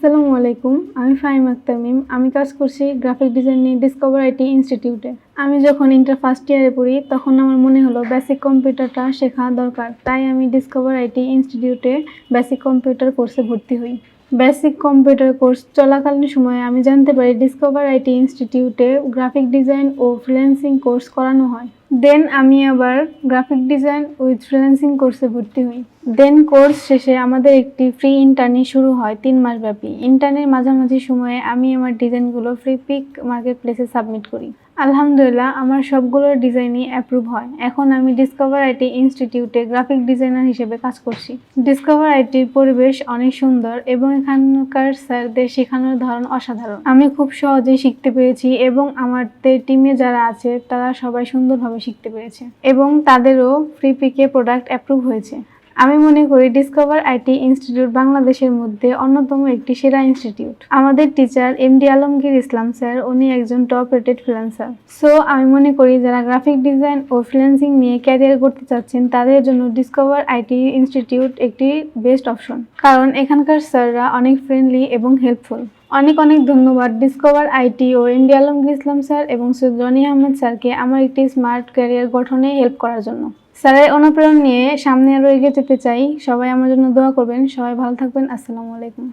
আসসালামু আলাইকুম। আমি ফাহিম আক্তার মিম। আমি কাজ করছি গ্রাফিক ডিজাইন নিয়ে ডিসকভার আইটি ইনস্টিটিউটে। আমি যখন ইন্টার ফার্স্ট ইয়ারে পড়ি তখন আমার মনে হলো বেসিক কম্পিউটারটা শেখা দরকার। তাই আমি ডিসকভার আইটি ইনস্টিটিউটে বেসিক কম্পিউটার কোর্সে ভর্তি হই। বেসিক কম্পিউটার কোর্স চলাকালীন সময়ে আমি জানতে পারি ডিসকভার আইটি ইনস্টিটিউটে গ্রাফিক ডিজাইন ও ফ্রিল্যান্সিং কোর্স করানো হয়। দেন আমি আবার গ্রাফিক ডিজাইন উইথ ফ্রিল্যান্সিং কোর্সে ভর্তি হই। দেন কোর্স শেষে আমাদের একটি ফ্রি ইন্টার্নি শুরু হয় 3 মাস ব্যাপী। ইন্টার্নের মাঝামাঝি সময়ে আমি আমার ডিজাইনগুলো ফ্রিপিক মার্কেট প্লেসে সাবমিট করি। আলহামদুলিল্লাহ আমার সবগুলোর ডিজাইনই অ্যাপ্রুভ হয়। এখন আমি ডিসকভার আইটি ইনস্টিটিউটে গ্রাফিক ডিজাইনার হিসেবে কাজ করছি। ডিসকভার আইটির পরিবেশ অনেক সুন্দর এবং এখানকার স্যারদের শেখানোর ধরন অসাধারণ। আমি খুব সহজেই শিখতে পেরেছি এবং আমাদের টিমে যারা আছে তারা সবাই সুন্দরভাবে শিখতে পেরেছে এবং তাদেরও ফ্রিপিকে প্রোডাক্ট অ্যাপ্রুভ হয়েছে। আমি মনে করি ডিসকভার আইটি ইনস্টিটিউট বাংলাদেশের মধ্যে অন্যতম একটি সেরা ইনস্টিটিউট। আমাদের teacher MD Alamgir Islam sir, উনি একজন টপ রেটেড ফ্রিল্যান্সার। সো আমি মনে করি যারা গ্রাফিক ডিজাইন ও ফ্রিল্যান্সিং নিয়ে ক্যারিয়ার করতে চাচ্ছেন তাদের জন্য ডিসকভার আইটি ইনস্টিটিউট একটি বেস্ট অপশন, কারণ এখানকার স্যাররা অনেক ফ্রেন্ডলি এবং হেল্পফুল। অনেক ধন্যবাদ ডিসকভার আইটি ও এমডি আলমগীর ইসলাম স্যার এবং সৈয়দ রনি আহমেদ স্যারকে আমার একটি স্মার্ট ক্যারিয়ার গঠনে হেল্প করার জন্য। স্যারের অনুপ্রেরণা নিয়ে সামনে আরও এগিয়ে যেতে চাই। সবাই আমার জন্য দোয়া করবেন। সবাই ভালো থাকবেন। আসসালামু আলাইকুম।